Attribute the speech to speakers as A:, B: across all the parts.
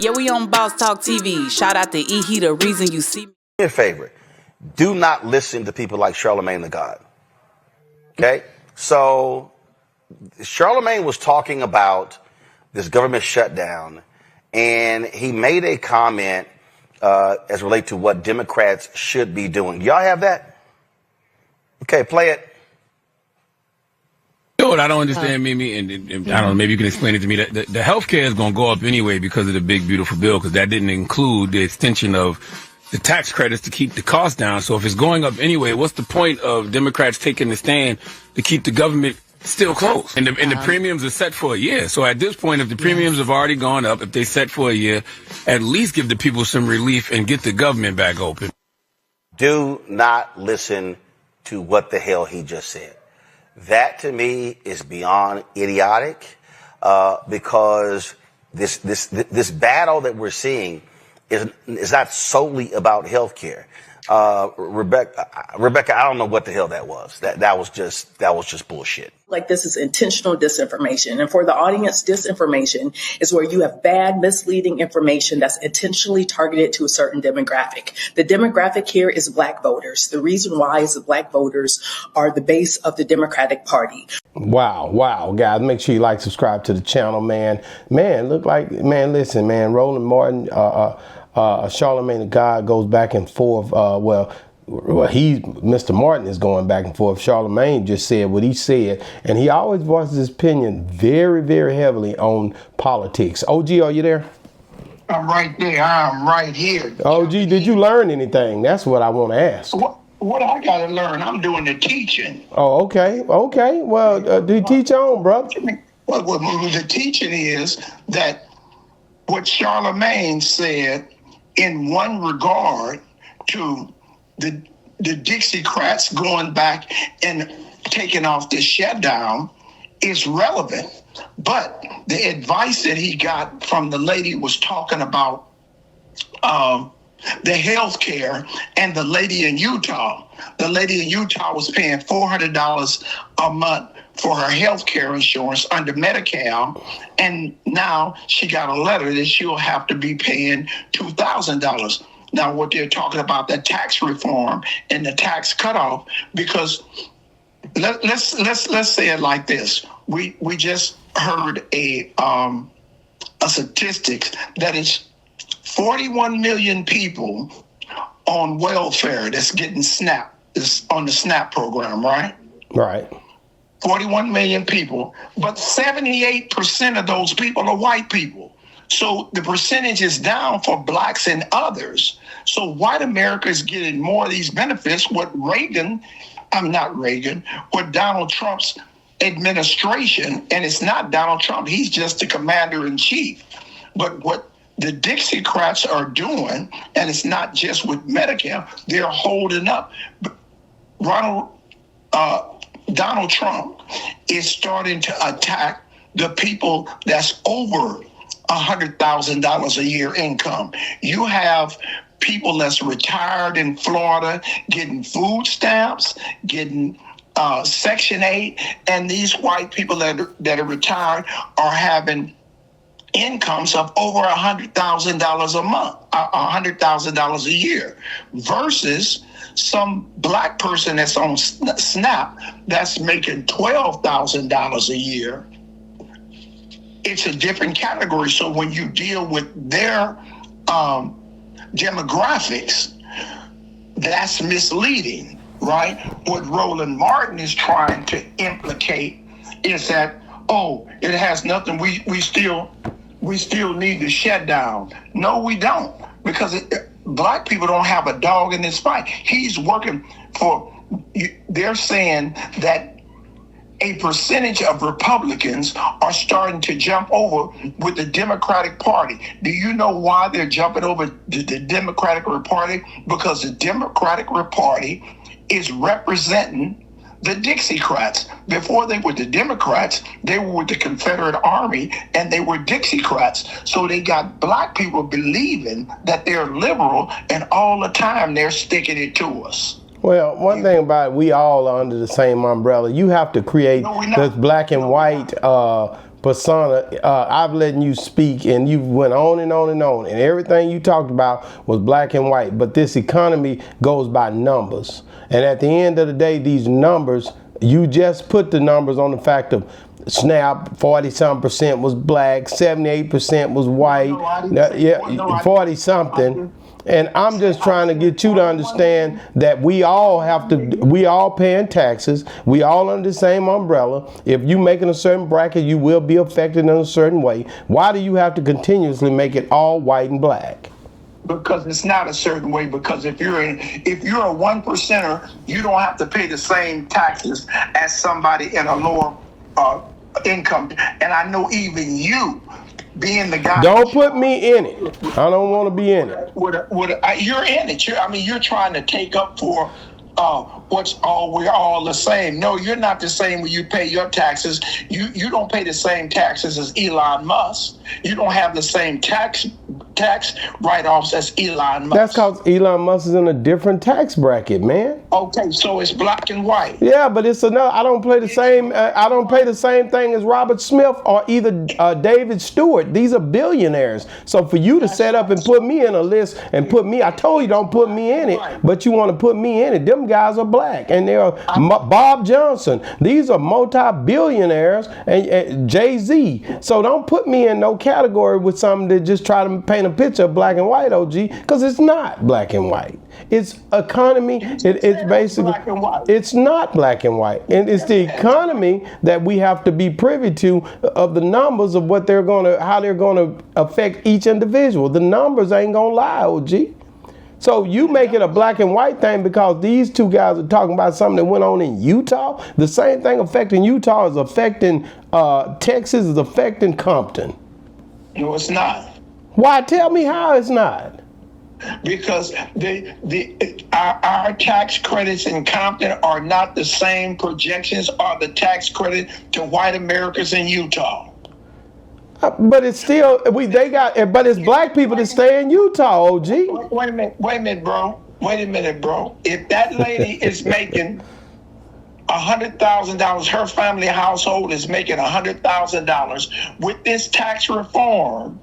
A: Yeah, we on Boss Talk TV. Shout out to E. He the reason you see me.
B: Do me a favor. Do not listen to people like Charlamagne the God. Okay? So, Charlamagne was talking about this government shutdown, and he made a comment as relate to what Democrats should be doing. Y'all have that? Okay, play it.
C: You know what I don't understand, Mimi, and I don't know, maybe you can explain it to me. The health care is going to go up anyway because of the big, beautiful bill, because that didn't include the extension of the tax credits to keep the cost down. So if it's going up anyway, what's the point of Democrats taking the stand to keep the government still closed? And the premiums are set for a year. So at this point, if the premiums have already gone up, if they set for a year, at least give the people some relief and get the government back open.
B: Do not listen to what the hell he just said. That to me is beyond idiotic, because this battle that we're seeing is not solely about health care. Rebecca, I don't know what the hell that was. That was just bullshit.
D: Like, this is intentional disinformation. And for the audience, disinformation is where you have bad, misleading information that's intentionally targeted to a certain demographic. The demographic here is Black voters. The reason why is that Black voters are the base of the Democratic Party.
E: Wow, guys, make sure you like, subscribe to the channel, man. Listen, man, Roland Martin, Charlamagne the God goes back and forth. Mr. Martin is going back and forth. Charlamagne just said what he said, and he always voices his opinion very, very heavily on politics. OG, are you there?
F: I'm right there. I'm right here.
E: OG, did you learn anything? That's what I want to ask.
F: What I got to learn? I'm doing the teaching.
E: Oh, okay. Well, do you teach on, brother?
F: Well, the teaching is that what Charlamagne said in one regard to the Dixiecrats going back and taking off the shutdown is relevant. But the advice that he got from the lady was talking about the health care, and the lady in Utah. The lady in Utah was paying $400 a month for her health care insurance under Medi-Cal, and now she got a letter that she'll have to be paying $2,000. Now, what they're talking about, the tax reform and the tax cutoff, because let's say it like this: we just heard a statistics that is 41 million people on welfare that's getting SNAP, is on the SNAP program, right?
E: Right.
F: 41 million people, but 78% of those people are white people. So the percentage is down for blacks and others. So white America is getting more of these benefits. What Donald Trump's administration, and it's not Donald Trump, he's just the commander in chief. But what the Dixiecrats are doing, and it's not just with Medi-Cal, they're holding up. Donald Trump is starting to attack the people that's over $100,000 a year income. You have people that's retired in Florida getting food stamps, getting Section 8, and these white people that are retired are having incomes of over $100,000 a month, $100,000 a year, versus some black person that's on SNAP that's making $12,000 a year. It's a different category. So when you deal with their demographics, that's misleading, right? What Roland Martin is trying to implicate is that, it has nothing. We still need to shut down. No, we don't, because black people don't have a dog in this fight. He's working for. They're saying that a percentage of Republicans are starting to jump over with the Democratic Party. Do you know why they're jumping over the Democratic Party? Because the Democratic Party is representing the Dixiecrats. Before they were the Democrats, they were with the Confederate Army, and they were Dixiecrats. So they got black people believing that they're liberal, and all the time they're sticking it to us.
E: Well, one thing about it, we all are under the same umbrella. You have to create this black and white persona. I've let you speak, and you went on and on and on, and everything you talked about was black and white. But this economy goes by numbers, and at the end of the day, these numbers, you just put the numbers on the fact of SNAP, 40-something% was black, 78% was white, 40-something. And I'm just trying to get you to understand that we all paying taxes. We all under the same umbrella. If you making a certain bracket, you will be affected in a certain way. Why do you have to continuously make it all white and black?
F: Because it's not a certain way. Because if you're a 1%er, you don't have to pay the same taxes as somebody in a lower income. And I know even you, being the guy.
E: Don't put me in it. I don't want to be in it.
F: You're in it. You're trying to take up for we're all the same. No, you're not the same when you pay your taxes. You don't pay the same taxes as Elon Musk. You don't have the same tax write-offs as Elon Musk.
E: That's because Elon Musk is in a different tax bracket, man.
F: Okay, so it's black and white.
E: Yeah, but it's another. I don't pay the same. I don't pay the same thing as Robert Smith or either David Stewart. These are billionaires. So for you to set up and put me in a list and put me, I told you don't put me in it, but you want to put me in it. Them guys are black, and they're Bob Johnson. These are multi-billionaires and Jay-Z. So don't put me in no category with something that just try to paint a picture of black and white, OG, because it's not black and white. It's economy. It's basically it's not black and white, and it's the economy that we have to be privy to of the numbers of what how they're gonna affect each individual. The numbers ain't gonna lie, OG. So you make it a black and white thing because these two guys are talking about something that went on in Utah. The same thing affecting Utah is affecting Texas, is affecting Compton.
F: No, it's not.
E: Why? Tell me how it's not.
F: Because our tax credits in Compton are not the same projections or the tax credit to white Americans in Utah.
E: But it's still but it's black people that stay in Utah, OG.
F: Wait a minute, bro. If that lady is making $100,000, her family household is making $100,000 with this tax reform.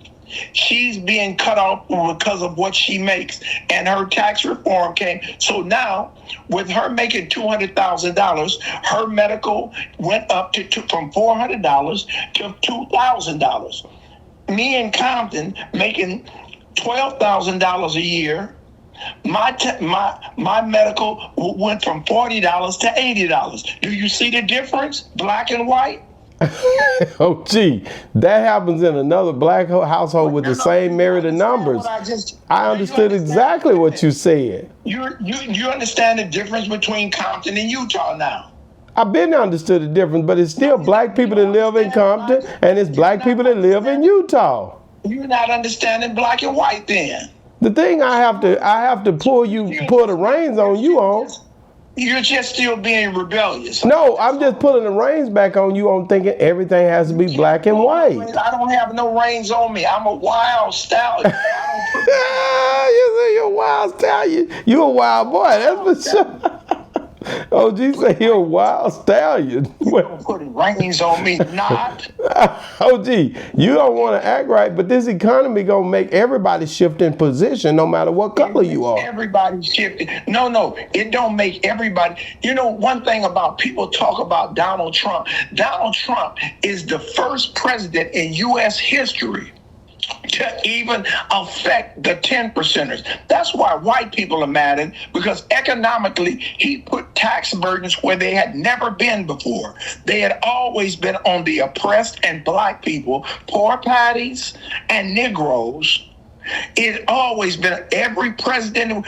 F: She's being cut off because of what she makes, and her tax reform came. So now, with her making $200,000, her medical went up from $400 to $2,000. Me in Compton making $12,000 a year. My medical went from $40 to $80. Do you see the difference, black and white?
E: Oh, gee, that happens in another black household with the same myriad of numbers. I understood exactly what you said.
F: You understand the difference between Compton and Utah now?
E: I've been understood the difference, but it's still black people that live in Compton, and it's black people that live in Utah.
F: You're not understanding black and white then.
E: The thing I have to pull the reins on you on.
F: You're just still being rebellious.
E: No, I'm just pulling the reins back on you on thinking everything has to be black and white.
F: I don't have no reins on me. I'm a wild stallion.
E: You say you're a wild stallion. You a wild boy, that's for sure. OG say you're a wild stallion.
F: You don't put reins on me, not.
E: OG, you don't want to act right, but this economy gonna make everybody shift in position no matter what color you are.
F: Everybody shifting. No, it don't make everybody. You know, one thing about people talk about Donald Trump. Donald Trump is the first president in U.S. history to even affect the 10%ers. That's why white people are mad at him, because economically he put tax burdens where they had never been before. They had always been on the oppressed and black people, poor patties and Negroes. It had always been every president.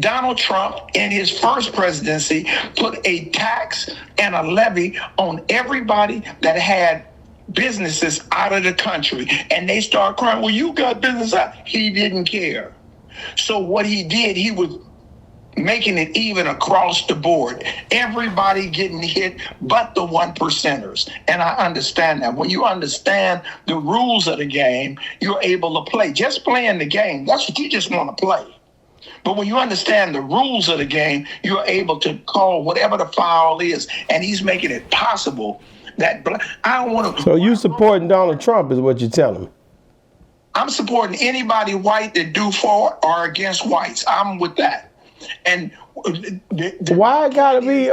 F: Donald Trump, in his first presidency, put a tax and a levy on everybody that had businesses out of the country, and they start crying, well, you got business out. He didn't care. So what he did, he was making it even across the board. Everybody getting hit but the 1%ers. And I understand that. When you understand the rules of the game, you're able to play. Just playing the game, that's what you just want to play. But when you understand the rules of the game, you're able to call whatever the foul is, and he's making it possible I don't want to.
E: So you supporting Donald Trump is what you're telling me?
F: I'm supporting anybody white that do for or against whites. I'm with that. And
E: why it gotta be?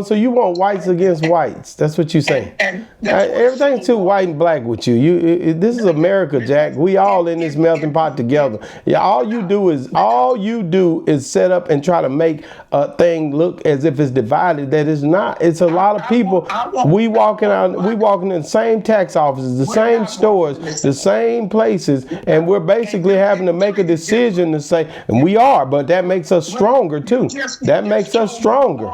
E: So you want whites against whites? That's what you're saying.
F: And
E: everything's too white and black with you. This is America, Jack. We all in this melting pot together. Yeah, all you do is set up and try to make a thing look as if it's divided. That is not. It's a lot of people. We walking in the same tax offices, the same stores, the same places, and we're basically having to make a decision to say, and we are, but that makes us stronger too. That makes us stronger.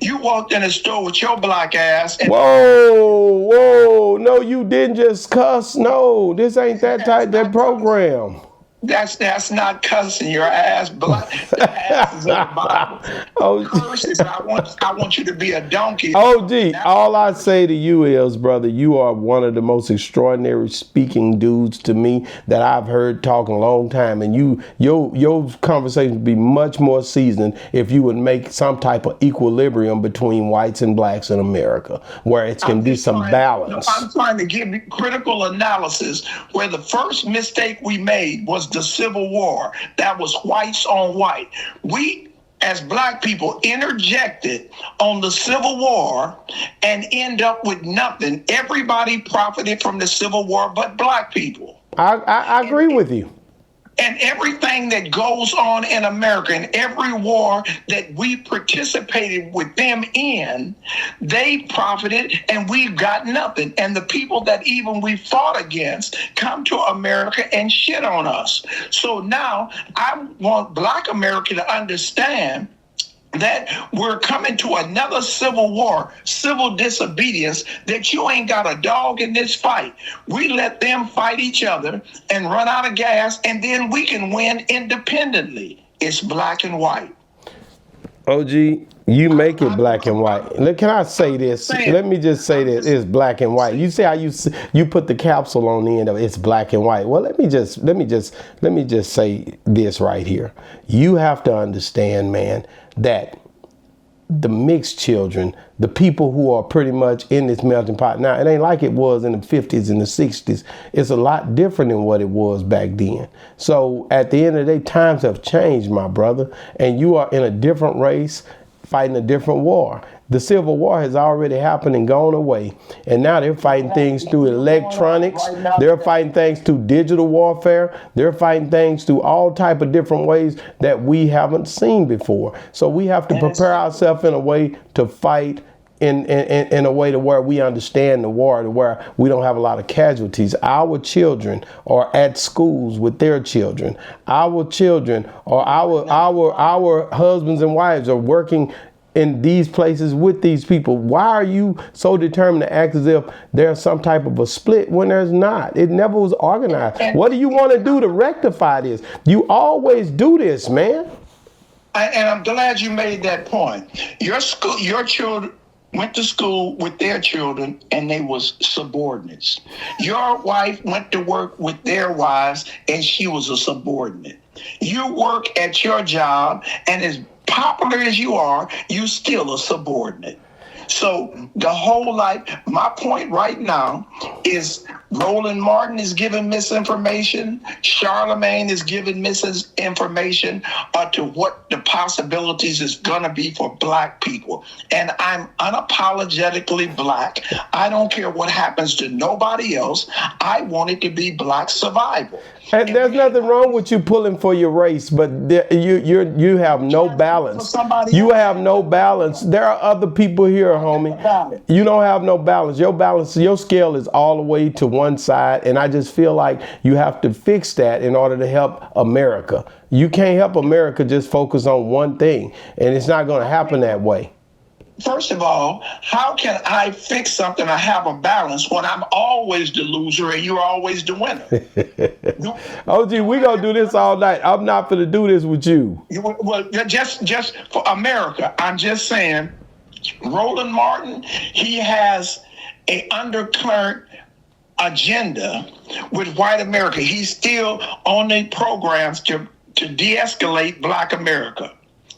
F: You walked in a store with your black ass. And
E: whoa. No, you didn't just cuss. No, this ain't that type, that program.
F: That's not cussing. Your ass black. The ass is in the Bible. Curses. I want you to be a donkey.
E: OG, all I say to you is, brother, you are one of the most extraordinary speaking dudes to me that I've heard talk in a long time. And your conversation would be much more seasoned if you would make some type of equilibrium between whites and blacks in America, where it can be some balance.
F: I'm trying to give you critical analysis where the first mistake we made was the Civil War. That was whites on white. We, as black people, interjected on the Civil War and end up with nothing. Everybody profited from the Civil War but black people.
E: I agree with you.
F: And everything that goes on in America, and every war that we participated with them in, they profited and we got nothing. And the people that even we fought against come to America and shit on us. So now I want black America to understand that we're coming to another civil war, civil disobedience, that you ain't got a dog in this fight. We let them fight each other and run out of gas, and then we can win independently. It's black and white.
E: OG, you make it black and white. Look, can I say this? Let me just say this. It's black and white. You see how you put the capsule on the end of it. It's black and white. Well, let me just say this right here. You have to understand, man, that the mixed children, the people who are pretty much in this melting pot now, it ain't like it was in the 50s and the 60s. It's a lot different than what it was back then. So at the end of the day, times have changed, my brother, and you are in a different race fighting a different war. The Civil War has already happened and gone away. And now they're fighting things through electronics. They're fighting things through digital warfare. They're fighting things through all type of different ways that we haven't seen before. So we have to prepare ourselves in a way to fight in a way to where we understand the war, to where we don't have a lot of casualties. Our children are at schools with their children. Our children or our husbands and wives are working in these places with these people. Why are you so determined to act as if there's some type of a split when there's not? It never was organized. What do you want to do to rectify this? You always do this, man.
F: And I'm glad you made that point. Your children went to school with their children and they was subordinates. Your wife went to work with their wives and she was a subordinate. You work at your job, and as popular as you are, you still a subordinate. So the whole life, my point right now is Roland Martin is giving misinformation. Charlamagne is giving misinformation to what the possibilities is going to be for black people. And I'm unapologetically black. I don't care what happens to nobody else. I want it to be black survival.
E: And there's nothing wrong with you pulling for your race, but you have no balance. You have no balance. There are other people here, homie. You don't have no balance. Your scale is all the way to one side, and I just feel like you have to fix that in order to help America. You can't help America just focus on one thing, and it's not going to happen that way.
F: First of all, how can I fix something or have a balance when I'm always the loser and you're always the winner?
E: OG, we gonna do this all night. I'm not gonna do this with you.
F: Well, just for America, I'm just saying, Roland Martin, he has an undercurrent agenda with white America. He's still on the programs to de-escalate black America.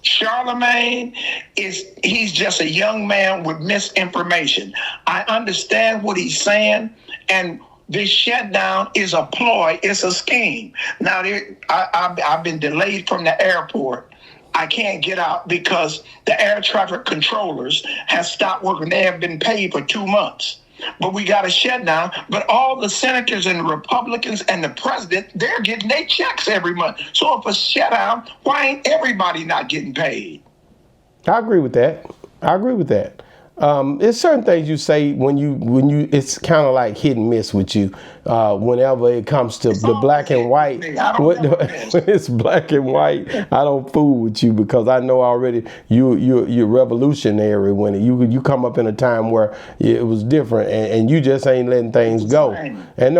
F: Charlamagne he's just a young man with misinformation. I understand what he's saying, and this shutdown is a ploy, it's a scheme. Now, I've been delayed from the airport. I can't get out because the air traffic controllers have stopped working. They have been paid for 2 months. But we got a shutdown. But all the senators and the Republicans and the president, they're getting their checks every month. So if a shutdown, why ain't everybody not getting paid?
E: I agree with that. It's certain things you say when you it's kind of like hit and miss with you whenever it comes to the black and white. When it's black and white, I don't fool with you because I know already you're revolutionary when you come up in a time where it was different and you just ain't letting things go. And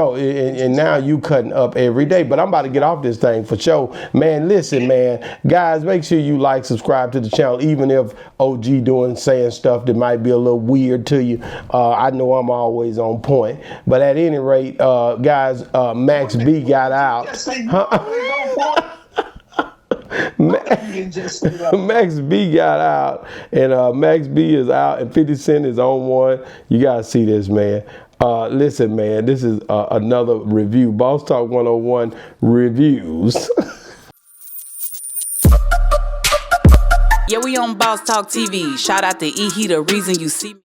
E: now you cutting up every day. But I'm about to get off this thing for sure. Man, listen, man. Guys, make sure you like, subscribe to the channel, even if OG saying stuff that might be a little weird to you. I know I'm always on point. But at any rate, guys, Max B got out. Max B got out, and Max B is out, and 50 Cent is on one. You gotta see this, man. Listen, man, this is another review. Boss Talk 101 reviews.
A: Yeah, we on Boss Talk TV. Shout out to E. He the reason you see me.